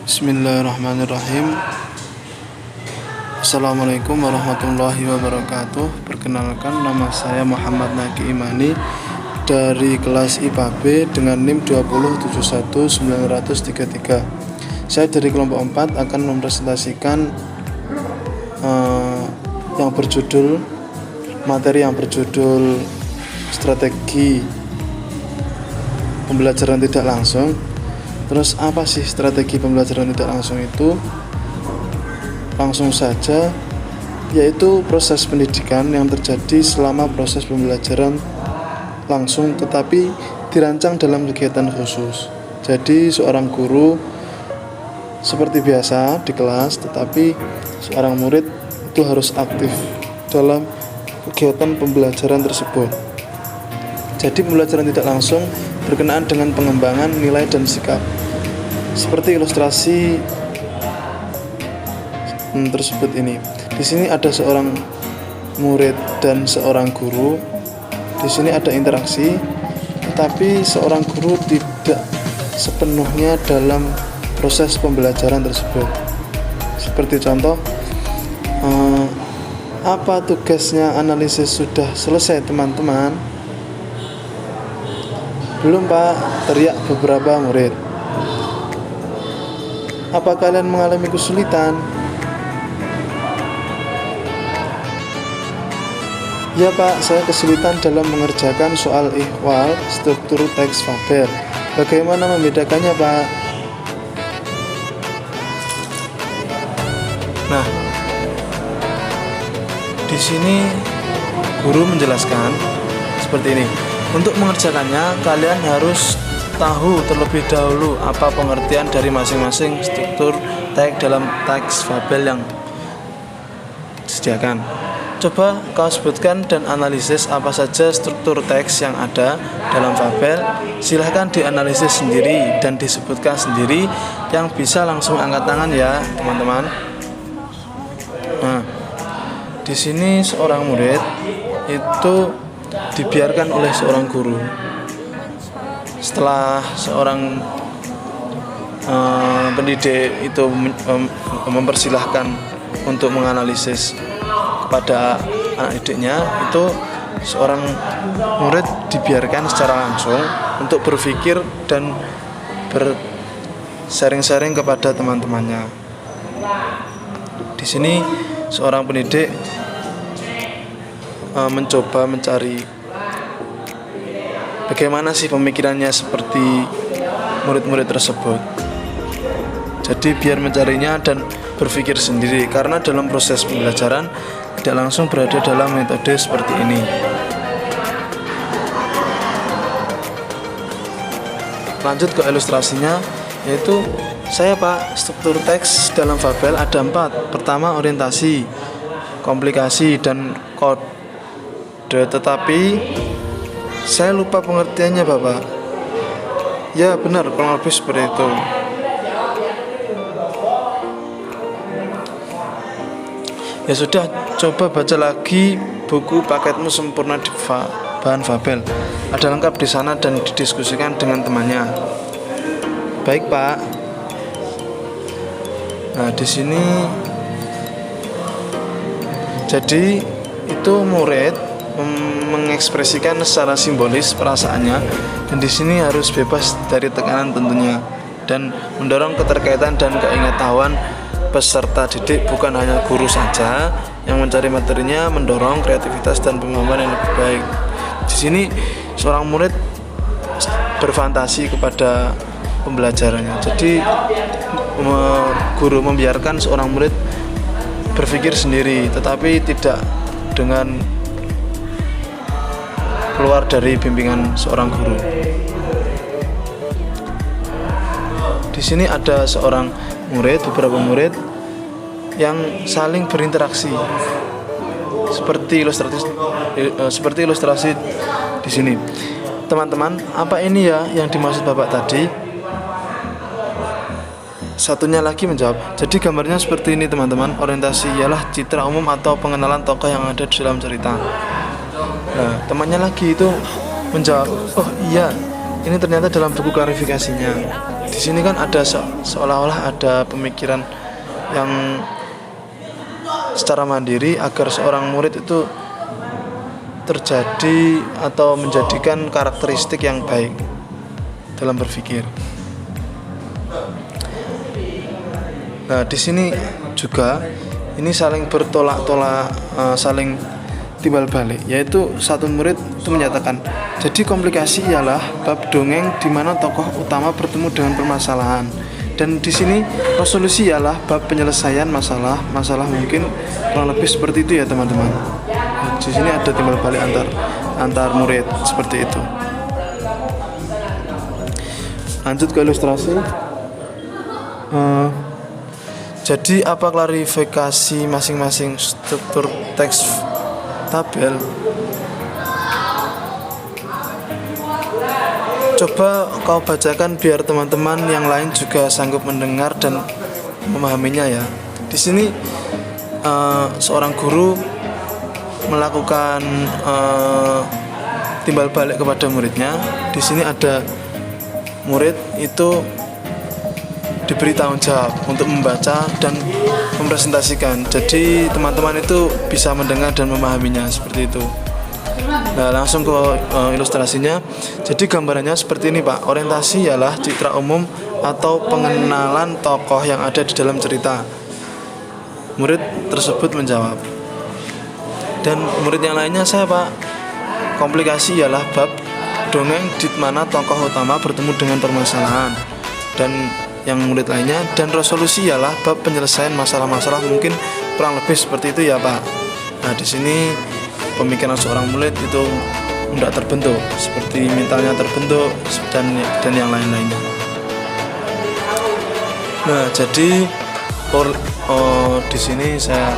Bismillahirrahmanirrahim. Assalamualaikum warahmatullahi wabarakatuh. Perkenalkan, nama saya Muhammad Naki Imani dari kelas IPA B dengan NIM 2071933. Saya dari kelompok 4 akan mempresentasikan materi yang berjudul strategi pembelajaran tidak langsung. Terus apa sih strategi pembelajaran tidak langsung itu? Langsung saja, yaitu proses pendidikan yang terjadi selama proses pembelajaran langsung tetapi dirancang dalam kegiatan khusus. Jadi seorang guru seperti biasa di kelas, tetapi seorang murid itu harus aktif dalam kegiatan pembelajaran tersebut. Jadi pembelajaran tidak langsung berkenaan dengan pengembangan nilai dan sikap. Seperti ilustrasi tersebut ini. Di sini ada seorang murid dan seorang guru. Di sini ada interaksi, tetapi seorang guru tidak sepenuhnya dalam proses pembelajaran tersebut. Seperti contoh, apa tugasnya analisis sudah selesai teman-teman? Belum Pak, teriak beberapa murid. Apa kalian mengalami kesulitan? Ya Pak, saya kesulitan dalam mengerjakan soal ihwal struktur teks fabel. Bagaimana membedakannya Pak? Nah, di sini guru menjelaskan seperti ini. Untuk mengerjakannya, kalian harus tahu terlebih dahulu apa pengertian dari masing-masing struktur teks dalam teks fabel yang disediakan. Coba kau sebutkan dan analisis apa saja struktur teks yang ada dalam fabel. Silahkan dianalisis sendiri dan disebutkan sendiri. Yang bisa langsung angkat tangan ya, teman-teman. Nah, di sini seorang murid itu dibiarkan oleh seorang guru. Setelah seorang pendidik itu mempersilahkan untuk menganalisis kepada anak didiknya, itu seorang murid dibiarkan secara langsung untuk berpikir dan bersharing-sharing kepada teman-temannya. Di sini seorang pendidik mencoba mencari bagaimana sih pemikirannya seperti murid-murid tersebut. Jadi biar mencarinya dan berpikir sendiri, karena dalam proses pembelajaran tidak langsung berada dalam metode seperti ini. Lanjut ke ilustrasinya, yaitu saya Pak, struktur teks dalam fabel ada 4. Pertama, orientasi, komplikasi, dan kode. Tetapi saya lupa pengertiannya Bapak. Ya benar, kurang lebih seperti itu. Ya sudah, coba baca lagi buku Paketmu Sempurna di Bahan Fabel. Ada lengkap di sana dan didiskusikan dengan temannya. Baik Pak. Nah, di sini jadi itu murid mengekspresikan secara simbolis perasaannya, dan di sini harus bebas dari tekanan tentunya, dan mendorong keterkaitan dan keingintahuan peserta didik, bukan hanya guru saja yang mencari materinya, mendorong kreativitas dan pemahaman yang lebih baik. Di sini seorang murid berfantasi kepada pembelajarannya. Jadi guru membiarkan seorang murid berpikir sendiri, tetapi tidak dengan keluar dari bimbingan seorang guru. Di sini ada seorang murid, beberapa murid yang saling berinteraksi, seperti ilustrasi di sini. Teman-teman, apa ini ya yang dimaksud Bapak tadi? Satunya lagi menjawab, jadi gambarnya seperti ini teman-teman. Orientasi ialah citra umum atau pengenalan tokoh yang ada di dalam cerita. Nah, temannya lagi itu menjawab, oh iya, ini ternyata dalam buku klarifikasinya. Di sini kan ada seolah-olah ada pemikiran yang secara mandiri agar seorang murid itu terjadi atau menjadikan karakteristik yang baik dalam berpikir. Nah, di sini juga ini saling bertolak-tolak, saling timbal balik, yaitu satu murid itu menyatakan, jadi komplikasi ialah bab dongeng di mana tokoh utama bertemu dengan permasalahan, dan di sini resolusi ialah bab penyelesaian masalah mungkin kurang lebih seperti itu ya teman-teman. Di sini ada timbal balik antar murid seperti itu. Lanjut ke ilustrasi. Jadi apa klarifikasi masing-masing struktur teks tabel? Coba kau bacakan biar teman-teman yang lain juga sanggup mendengar dan memahaminya ya. Di sini seorang guru melakukan timbal balik kepada muridnya. Di sini ada murid itu diberi tanggung jawab untuk membaca dan mempresentasikan. Jadi teman-teman itu bisa mendengar dan memahaminya seperti itu. Nah, langsung ke ilustrasinya. Jadi gambarannya seperti ini Pak. Orientasi ialah citra umum atau pengenalan tokoh yang ada di dalam cerita. Murid tersebut menjawab. Dan murid yang lainnya saya Pak. Komplikasi ialah bab dongeng di mana tokoh utama bertemu dengan permasalahan. Dan yang murid lainnya, dan resolusi ialah bab penyelesaian masalah-masalah, mungkin kurang lebih seperti itu ya Pak. Nah, di sini pemikiran seorang murid itu tidak terbentuk seperti mentalnya terbentuk dan yang lain-lainnya. Nah, jadi di sini saya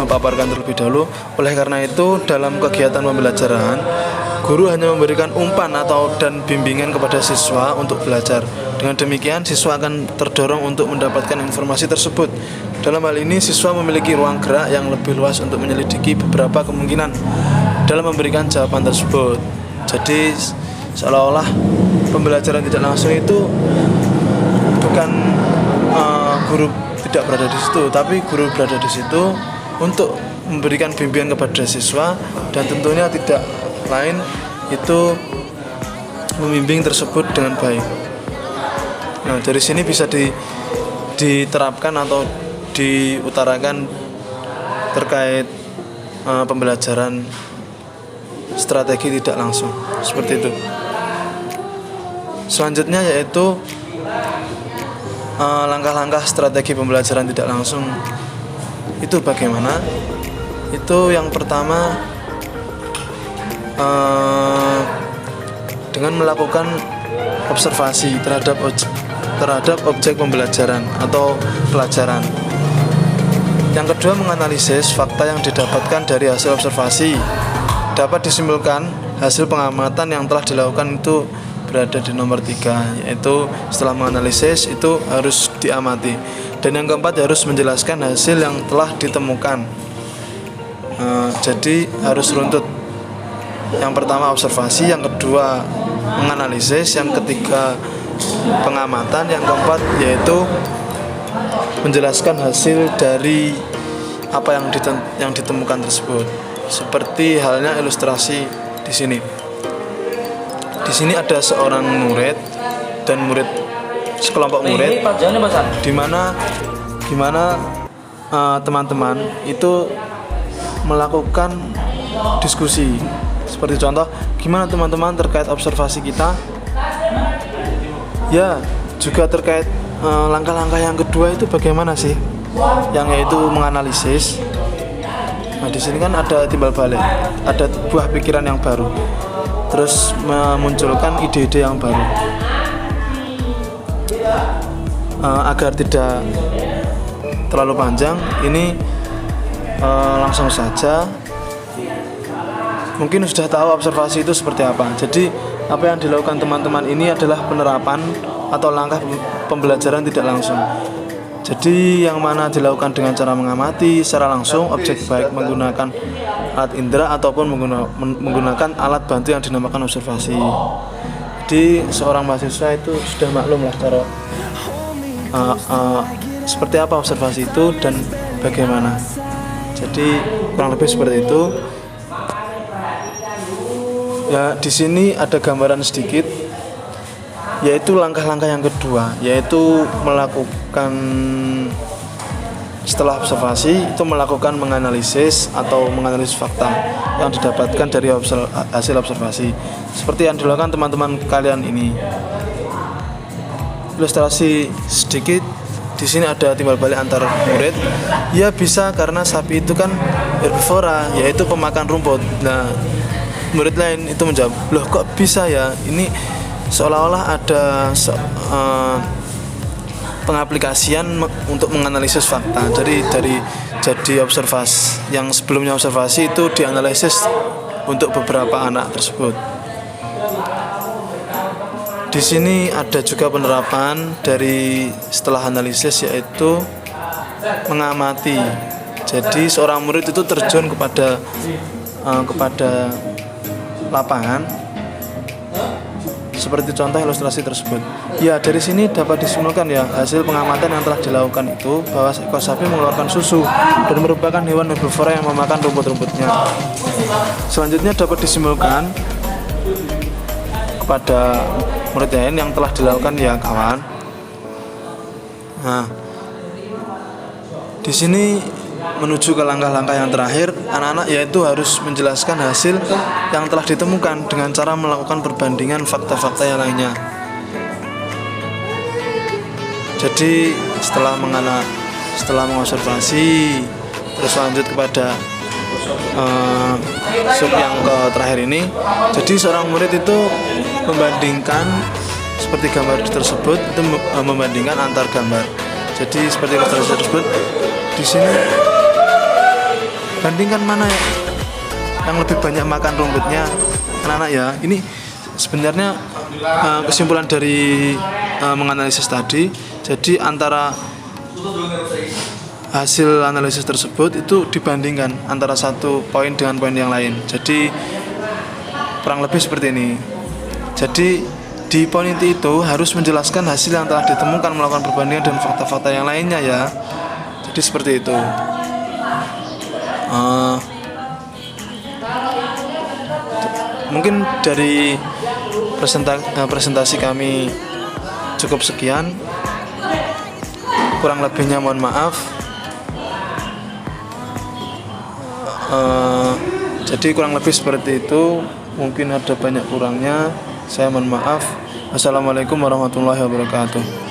paparkan terlebih dahulu. Oleh karena itu, dalam kegiatan pembelajaran, guru hanya memberikan umpan dan bimbingan kepada siswa untuk belajar. Dengan demikian, siswa akan terdorong untuk mendapatkan informasi tersebut. Dalam hal ini, siswa memiliki ruang gerak yang lebih luas untuk menyelidiki beberapa kemungkinan dalam memberikan jawaban tersebut. Jadi, seolah-olah pembelajaran tidak langsung itu bukan guru tidak berada di situ, tapi guru berada di situ untuk memberikan bimbingan kepada siswa, dan tentunya tidak lain itu membimbing tersebut dengan baik. Nah, dari sini bisa diterapkan atau diutarakan terkait pembelajaran strategi tidak langsung seperti itu. Selanjutnya yaitu langkah-langkah strategi pembelajaran tidak langsung itu bagaimana? Itu yang pertama dengan melakukan observasi terhadap objek pembelajaran atau pelajaran. Yang kedua, menganalisis fakta yang didapatkan dari hasil observasi. Dapat disimpulkan hasil pengamatan yang telah dilakukan itu berada di nomor 3, yaitu setelah menganalisis itu harus diamati. Dan yang keempat, harus menjelaskan hasil yang telah ditemukan. Jadi harus runtut. Yang pertama observasi, yang kedua menganalisis, yang ketiga pengamatan, yang keempat yaitu menjelaskan hasil dari apa yang ditemukan tersebut. Seperti halnya ilustrasi di sini. Di sini ada seorang murid dan sekelompok murid, di mana teman-teman itu melakukan diskusi. Seperti contoh, gimana teman-teman terkait observasi kita? Ya, juga terkait langkah-langkah yang kedua itu bagaimana sih? Yang yaitu menganalisis. Nah, di sini kan ada timbal balik, ada buah pikiran yang baru, terus memunculkan ide-ide yang baru. Agar tidak terlalu panjang, ini langsung saja. Mungkin sudah tahu observasi itu seperti apa. Jadi apa yang dilakukan teman-teman ini adalah penerapan atau langkah pembelajaran tidak langsung. Jadi yang mana dilakukan dengan cara mengamati secara langsung objek, baik menggunakan alat indera ataupun menggunakan alat bantu yang dinamakan observasi. Jadi seorang mahasiswa itu sudah maklum lah cara seperti apa observasi itu dan bagaimana. Jadi kurang lebih seperti itu. Ya, di sini ada gambaran sedikit, yaitu langkah-langkah yang kedua, yaitu melakukan setelah observasi itu melakukan menganalisis atau menganalisis fakta yang didapatkan dari hasil observasi. Seperti yang dilakukan teman-teman kalian ini. Ilustrasi sedikit, di sini ada timbal balik antar murid. Ya bisa karena sapi itu kan herbivora, yaitu pemakan rumput. Nah, murid lain itu menjawab, loh kok bisa ya? Ini seolah-olah ada pengaplikasian untuk menganalisis fakta. Jadi observasi yang sebelumnya observasi itu dianalisis untuk beberapa anak tersebut. Di sini ada juga penerapan dari setelah analisis, yaitu mengamati. Jadi seorang murid itu terjun kepada lapangan, seperti contoh ilustrasi tersebut. Ya, dari sini dapat disimpulkan ya hasil pengamatan yang telah dilakukan itu bahwa ekor sapi mengeluarkan susu dan merupakan hewan herbivora yang memakan rumput-rumputnya. Selanjutnya dapat disimpulkan kepada murid lain yang telah dilakukan ya kawan. Nah, di sini menuju ke langkah-langkah yang terakhir, anak-anak yaitu harus menjelaskan hasil yang telah ditemukan dengan cara melakukan perbandingan fakta-fakta yang lainnya. Jadi setelah mengobservasi, terus lanjut kepada sub yang terakhir ini. Jadi seorang murid itu membandingkan seperti gambar tersebut, itu membandingkan antar gambar. Jadi seperti ilustrasi tersebut, di sini bandingkan mana yang lebih banyak makan rumputnya anak-anak ya. Ini sebenarnya kesimpulan dari menganalisis tadi. Jadi antara hasil analisis tersebut itu dibandingkan antara satu poin dengan poin yang lain. Jadi kurang lebih seperti ini. Jadi di poin itu harus menjelaskan hasil yang telah ditemukan, melakukan perbandingan dan fakta-fakta yang lainnya ya. Jadi seperti itu. Mungkin dari presentasi kami cukup sekian. Kurang lebihnya mohon maaf. Jadi kurang lebih seperti itu. Mungkin ada banyak kurangnya, saya mohon maaf. Assalamualaikum warahmatullahi wabarakatuh.